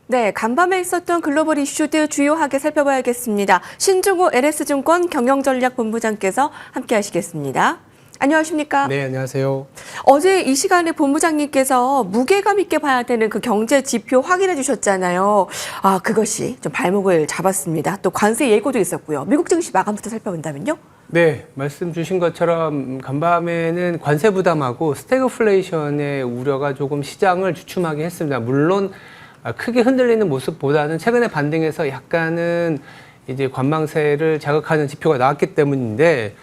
네, 간밤에 있었던 글로벌 이슈들 주요하게 살펴봐야겠습니다. 신중호 LS증권 경영전략본부장께서 함께 하시겠습니다. 안녕하십니까? 네, 안녕하세요. 어제 이 시간에 본부장님께서 무게감 있게 봐야 되는 그 경제 지표 확인해 주셨잖아요. 그것이 좀 발목을 잡았습니다. 또 관세 예고도 있었고요. 미국 증시 마감부터 살펴본다면요? 네, 말씀 주신 것처럼 간밤에는 관세 부담하고 스태그플레이션의 우려가 조금 시장을 주춤하게 했습니다. 물론 크게 흔들리는 모습보다는 최근에 반등해서 약간은 이제 관망세를 자극하는 지표가 나왔기 때문인데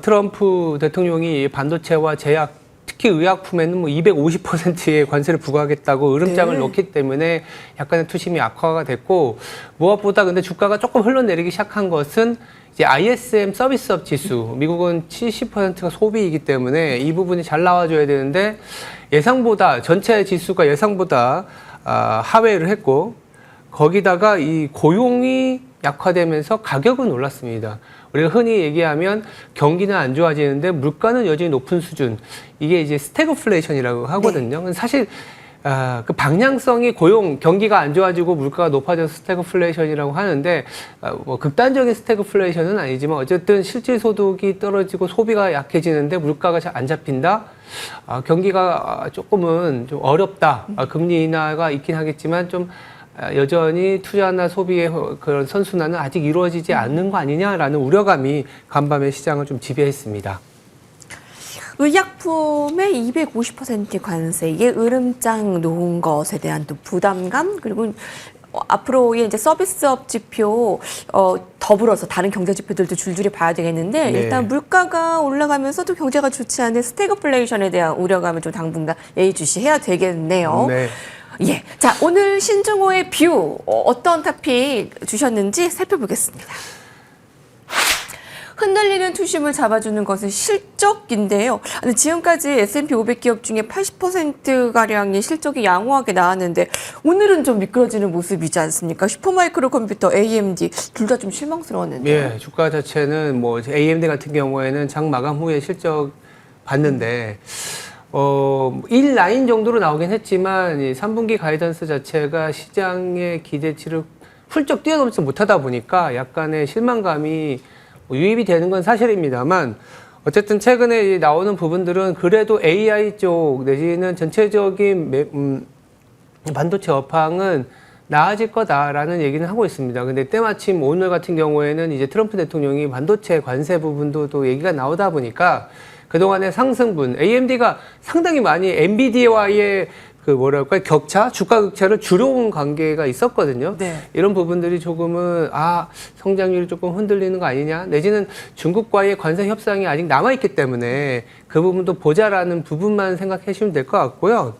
트럼프 대통령이 반도체와 제약, 특히 의약품에는 뭐 250%의 관세를 부과하겠다고 으름장을 놓기 때문에 약간의 투심이 악화가 됐고, 무엇보다 근데 주가가 조금 흘러내리기 시작한 것은 이제 ISM 서비스업 지수, 미국은 70%가 소비이기 때문에 이 부분이 잘 나와줘야 되는데 예상보다, 전체 지수가 예상보다 하회를 했고, 거기다가 이 고용이 약화되면서 가격은 올랐습니다. 우리가 흔히 얘기하면 경기는 안 좋아지는데 물가는 여전히 높은 수준. 이게 이제 스태그플레이션이라고 하거든요. 네. 사실 그 방향성이 경기가 안 좋아지고 물가가 높아져서 스태그플레이션이라고 하는데 뭐 극단적인 스태그플레이션은 아니지만 어쨌든 실질 소득이 떨어지고 소비가 약해지는데 물가가 잘 안 잡힌다. 경기가 조금은 좀 어렵다. 금리 인하가 있긴 하겠지만 좀 여전히 투자나 소비의 그런 선순환은 아직 이루어지지 않는 거 아니냐라는 우려감이 간밤에 시장을 좀 지배했습니다. 의약품의 250% 관세에 으름장 놓은 것에 대한 또 부담감, 그리고 앞으로의 이제 서비스업 지표 더불어서 다른 경제 지표들도 줄줄이 봐야 되겠는데, 네. 일단 물가가 올라가면서도 경제가 좋지 않은 스태그플레이션에 대한 우려감을 좀 당분간 예의주시해야 되겠네요. 네. 예, 자, 오늘 신중호의 뷰 어떤 토픽 주셨는지 살펴보겠습니다. 흔들리는 투심을 잡아주는 것은 실적인데요. 지금까지 S&P 500기업 중에 80%가량의 실적이 양호하게 나왔는데 오늘은 좀 미끄러지는 모습이지 않습니까? 슈퍼마이크로 컴퓨터, AMD 둘 다 좀 실망스러웠는데요. 예, 주가 자체는 뭐 AMD 같은 경우에는 장 마감 후에 실적 봤는데 1라인 정도로 나오긴 했지만 이 3분기 가이던스 자체가 시장의 기대치를 훌쩍 뛰어넘지 못하다 보니까 약간의 실망감이 유입이 되는 건 사실입니다만, 어쨌든 최근에 나오는 부분들은 그래도 AI 쪽 내지는 전체적인 반도체 업황은 나아질 거다라는 얘기는 하고 있습니다. 근데 때마침 오늘 같은 경우에는 이제 트럼프 대통령이 반도체 관세 부분도 또 얘기가 나오다 보니까 그동안의 상승분, AMD가 상당히 많이 엔비디아와의 주가 격차를 줄여온 관계가 있었거든요. 네. 이런 부분들이 조금은, 성장률이 조금 흔들리는 거 아니냐? 내지는 중국과의 관세 협상이 아직 남아있기 때문에 그 부분도 보자라는 부분만 생각하시면 될 것 같고요.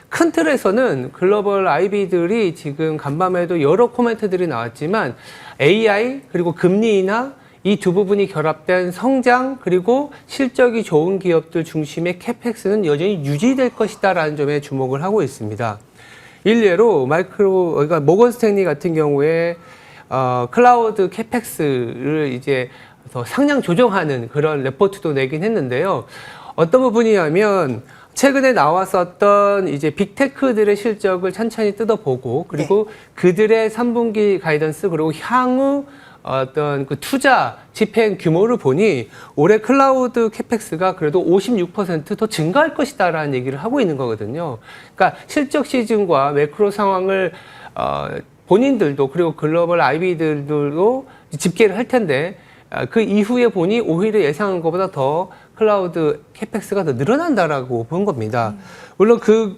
큰 틀에서는 글로벌 IB들이 지금 간밤에도 여러 코멘트들이 나왔지만 AI 그리고 금리 인하 이 두 부분이 결합된 성장 그리고 실적이 좋은 기업들 중심의 캐펙스는 여전히 유지될 것이다라는 점에 주목을 하고 있습니다. 일례로 그러니까 모건 스탠리 같은 경우에 클라우드 캐펙스를 이제 더 상향 조정하는 그런 레포트도 내긴 했는데요. 어떤 부분이냐면 최근에 나왔었던 이제 빅테크들의 실적을 천천히 뜯어보고 그리고 그들의 3분기 가이던스 그리고 향후 어떤 그 투자 집행 규모를 보니 올해 클라우드 캐펙스가 그래도 56% 더 증가할 것이다라는 얘기를 하고 있는 거거든요. 그러니까 실적 시즌과 매크로 상황을 본인들도 그리고 글로벌 IB들도 집계를 할 텐데 그 이후에 보니 오히려 예상한 것보다 더 클라우드 캐펙스가 더 늘어난다라고 본 겁니다. 물론 그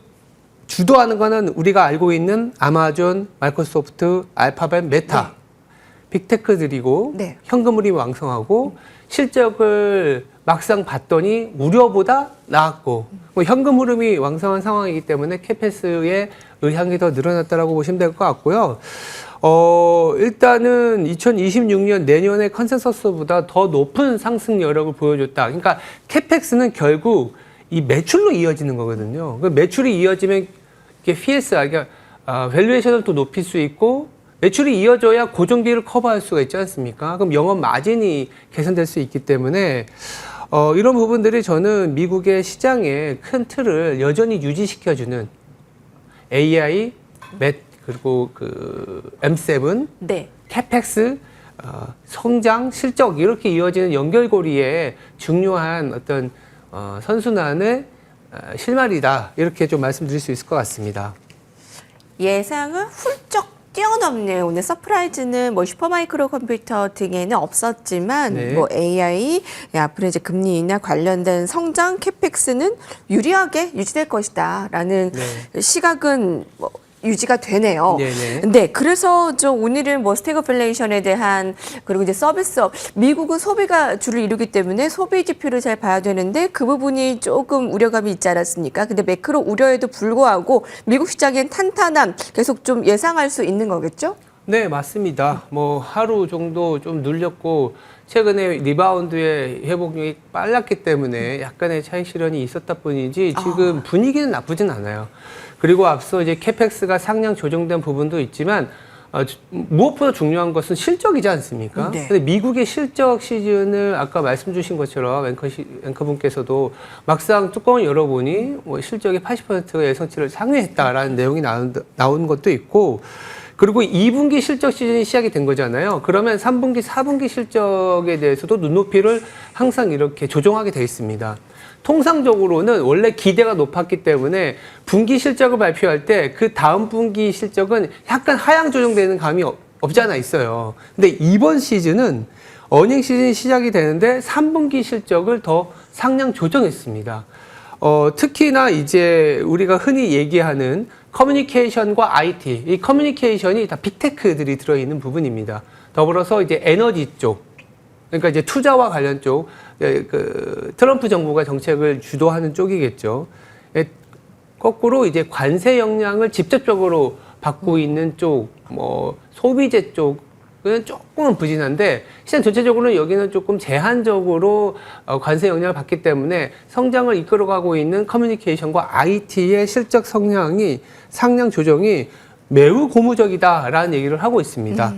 주도하는 거는 우리가 알고 있는 아마존, 마이크로소프트, 알파벳, 메타. 빅테크들이고 현금흐름이 왕성하고 실적을 막상 봤더니 우려보다 나았고 현금 흐름이 왕성한 상황이기 때문에 캐펙스의 의향이 더 늘어났다라고 보시면 될 것 같고요. 일단은 2026년 내년의 컨센서스보다 더 높은 상승 여력을 보여줬다. 그러니까 캐펙스는 결국 이 매출로 이어지는 거거든요. 그 매출이 이어지면 이게 PS, 그러니까 밸류에이션을 또 높일 수 있고 매출이 이어져야 고정비를 커버할 수가 있지 않습니까? 그럼 영업 마진이 개선될 수 있기 때문에 이런 부분들이 저는 미국의 시장의 큰 틀을 여전히 유지시켜주는 AI, 그리고 그 M7, 네. 캐펙스, 성장, 실적 이렇게 이어지는 연결고리에 중요한 어떤 선순환의 실마리다 이렇게 좀 말씀드릴 수 있을 것 같습니다. 예상을 훌쩍 뛰어넘네요. 오늘 서프라이즈는 뭐 슈퍼마이크로 컴퓨터 등에는 없었지만 네. 뭐 AI, 앞으로 이제 금리 인하 관련된 성장 캐펙스는 유리하게 유지될 것이다라는 네. 시각은 뭐 유지가 되네요. 네네. 네, 그래서 오늘은 뭐 스태그플레이션에 대한 그리고 이제 서비스업, 미국은 소비가 주를 이루기 때문에 소비 지표를 잘 봐야 되는데 그 부분이 조금 우려감이 있지 않았습니까? 근데 매크로 우려에도 불구하고 미국 시장엔 탄탄함 계속 좀 예상할 수 있는 거겠죠? 네, 맞습니다. 뭐 하루 정도 좀 눌렸고 최근에 리바운드의 회복력이 빨랐기 때문에 약간의 차익 실현이 있었다 뿐이지 지금 분위기는 나쁘진 않아요. 그리고 앞서 이제 캐펙스가 상향 조정된 부분도 있지만 무엇보다 중요한 것은 실적이지 않습니까? 네. 근데 미국의 실적 시즌을 아까 말씀 주신 것처럼 앵커분께서도 막상 뚜껑을 열어보니 뭐 실적의 80%가 예상치를 상회했다라는 내용이 나온 것도 있고 그리고 2분기 실적 시즌이 시작이 된 거잖아요. 그러면 3분기, 4분기 실적에 대해서도 눈높이를 항상 이렇게 조정하게 돼 있습니다. 통상적으로는 원래 기대가 높았기 때문에 분기 실적을 발표할 때 그 다음 분기 실적은 약간 하향 조정되는 감이 없지 않아 있어요. 근데 이번 시즌은 어닝 시즌이 시작이 되는데 3분기 실적을 더 상향 조정했습니다. 특히나 이제 우리가 흔히 얘기하는 커뮤니케이션과 IT, 이 커뮤니케이션이 다 빅테크들이 들어있는 부분입니다. 더불어서 이제 에너지 쪽, 그러니까 이제 투자와 관련 쪽, 그 트럼프 정부가 정책을 주도하는 쪽이겠죠. 거꾸로 이제 관세 영향을 직접적으로 받고 있는 쪽, 뭐 소비재 쪽은 조금은 부진한데 시장 전체적으로는 여기는 조금 제한적으로 관세 영향을 받기 때문에 성장을 이끌어가고 있는 커뮤니케이션과 IT의 실적 성향이 상향 조정이 매우 고무적이다라는 얘기를 하고 있습니다.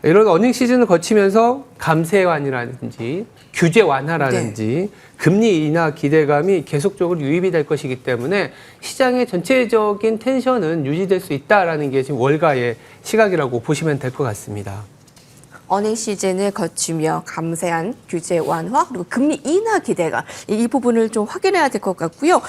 이런 어닝 시즌을 거치면서 감세 완이라든지 규제 완화라든지 금리 인하 기대감이 계속적으로 유입이 될 것이기 때문에 시장의 전체적인 텐션은 유지될 수 있다라는 게 지금 월가의 시각이라고 보시면 될 것 같습니다. 어닝 시즌을 거치며 감세한 규제 완화 그리고 금리 인하 기대가 이 부분을 좀 확인해야 될 것 같고요.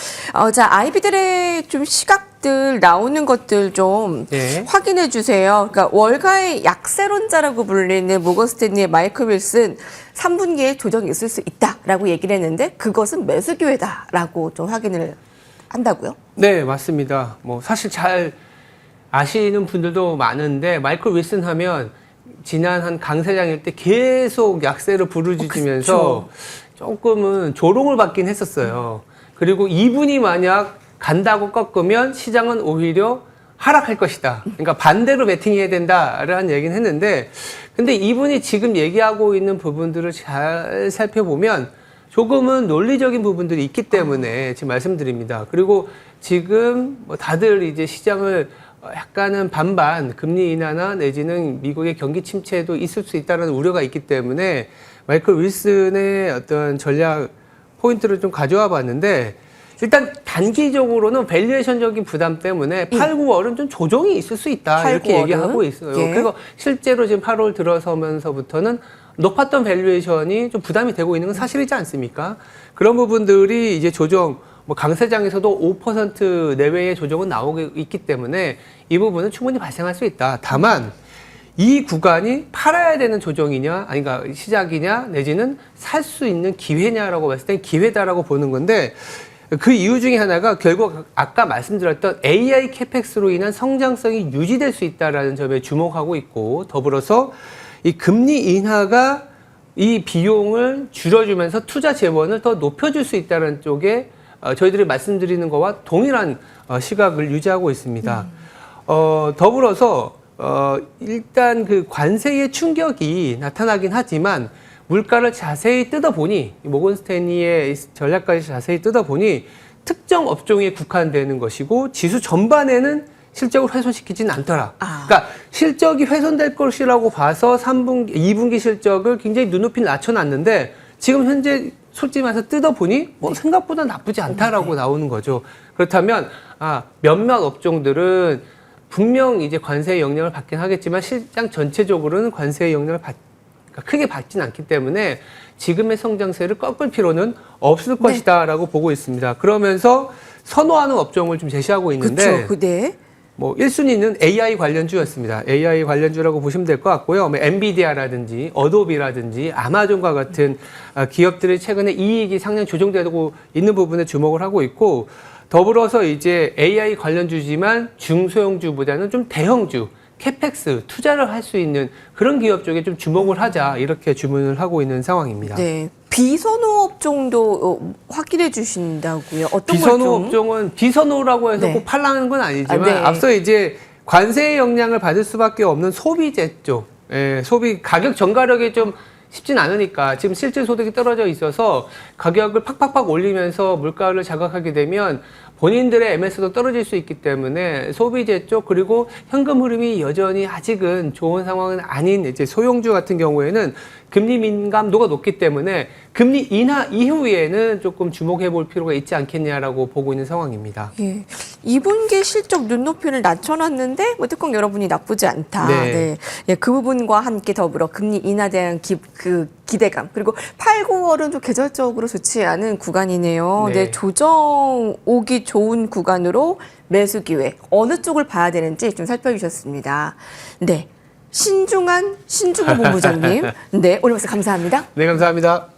자, 아이비들의 좀 시각들 나오는 것들 좀 네. 확인해 주세요. 그러니까 월가의 약세론자라고 불리는 모건 스탠리의 마이클 윌슨 3분기에 조정이 있을 수 있다라고 얘기를 했는데 그것은 매수 기회다라고 좀 확인을 한다고요? 네, 맞습니다. 뭐 사실 잘 아시는 분들도 많은데 마이클 윌슨 하면 지난 한 강세장일 때 계속 약세를 부르짖으면서 조금은 조롱을 받긴 했었어요. 그리고 이분이 만약 간다고 꺾으면 시장은 오히려 하락할 것이다. 그러니까 반대로 베팅해야 된다라는 얘기는 했는데 근데 이분이 지금 얘기하고 있는 부분들을 잘 살펴보면 조금은 논리적인 부분들이 있기 때문에 지금 말씀드립니다. 그리고 지금 뭐 다들 이제 시장을 약간은 반반 금리 인하나 내지는 미국의 경기 침체도 있을 수 있다는 우려가 있기 때문에 마이클 윌슨의 어떤 전략 포인트를 좀 가져와 봤는데 일단 단기적으로는 밸류에이션적인 부담 때문에 8, 9월은 좀 조정이 있을 수 있다 8, 이렇게 9월은? 얘기하고 있어요. 예. 그리고 실제로 지금 8월 들어서면서부터는 높았던 밸류에이션이 좀 부담이 되고 있는 건 사실이지 않습니까? 그런 부분들이 이제 조정 뭐 강세장에서도 5% 내외의 조정은 나오고 있기 때문에 이 부분은 충분히 발생할 수 있다. 다만 이 구간이 팔아야 되는 조정이냐, 아니 그러니까 시작이냐, 내지는 살 수 있는 기회냐라고 봤을 땐 기회다라고 보는 건데 그 이유 중에 하나가 결국 아까 말씀드렸던 AI 캐펙스로 인한 성장성이 유지될 수 있다라는 점에 주목하고 있고 더불어서 이 금리 인하가 이 비용을 줄여주면서 투자 재원을 더 높여줄 수 있다는 쪽에 저희들이 말씀드리는 것과 동일한 시각을 유지하고 있습니다. 더불어서 일단 그 관세의 충격이 나타나긴 하지만 물가를 자세히 뜯어보니 모건 스탠리의 전략까지 자세히 뜯어보니 특정 업종에 국한되는 것이고 지수 전반에는 실적을 훼손시키지는 않더라. 그러니까 실적이 훼손될 것이라고 봐서 3분기, 2분기 실적을 굉장히 눈높이를 낮춰놨는데 지금 현재 솔직히 말해서 뜯어보니 뭐 생각보다 나쁘지 않다라고 나오는 거죠. 그렇다면 몇몇 업종들은 분명 이제 관세의 영향을 받긴 하겠지만 시장 전체적으로는 관세의 영향을 그러니까 크게 받지는 않기 때문에 지금의 성장세를 꺾을 필요는 없을 것이다라고 보고 있습니다. 그러면서 선호하는 업종을 좀 제시하고 있는데 그렇죠. 네. 뭐 1순위는 AI 관련주였습니다. AI 관련주라고 보시면 될 것 같고요. 뭐 엔비디아라든지 어도비라든지 아마존과 같은 기업들이 최근에 이익이 상당히 조정되고 있는 부분에 주목을 하고 있고 더불어서 이제 AI 관련주지만 중소형주보다는 좀 대형주 캐펙스 투자를 할 수 있는 그런 기업 쪽에 좀 주목을 하자 이렇게 주문을 하고 있는 상황입니다. 네. 비선호 업종도 확인해 주신다고요? 어떤 비선호 걸 좀? 업종은 비선호라고 해서 네. 꼭 팔라는 건 아니지만 네. 앞서 이제 관세의 영향을 받을 수밖에 없는 소비재 쪽, 소비 가격 전가력이 좀 쉽진 않으니까 지금 실질 소득이 떨어져 있어서 가격을 팍팍팍 올리면서 물가를 자극하게 되면 본인들의 MS도 떨어질 수 있기 때문에 소비재 쪽 그리고 현금 흐름이 여전히 아직은 좋은 상황은 아닌 이제 소형주 같은 경우에는 금리 민감도가 높기 때문에 금리 인하 이후에는 조금 주목해 볼 필요가 있지 않겠냐라고 보고 있는 상황입니다. 예. 2분기 실적 눈높이를 낮춰놨는데 뭐 특공 여러분이 나쁘지 않다. 네. 네. 예, 그 부분과 함께 더불어 금리 인하에 대한 기대감 그리고 8, 9월은 좀 계절적으로 좋지 않은 구간이네요. 네. 네. 조정 오기 좋은 구간으로 매수 기회 어느 쪽을 봐야 되는지 좀 살펴주셨습니다. 네. 신중한 신주고 본부장님. 네. 오늘 말씀 감사합니다. 네, 감사합니다.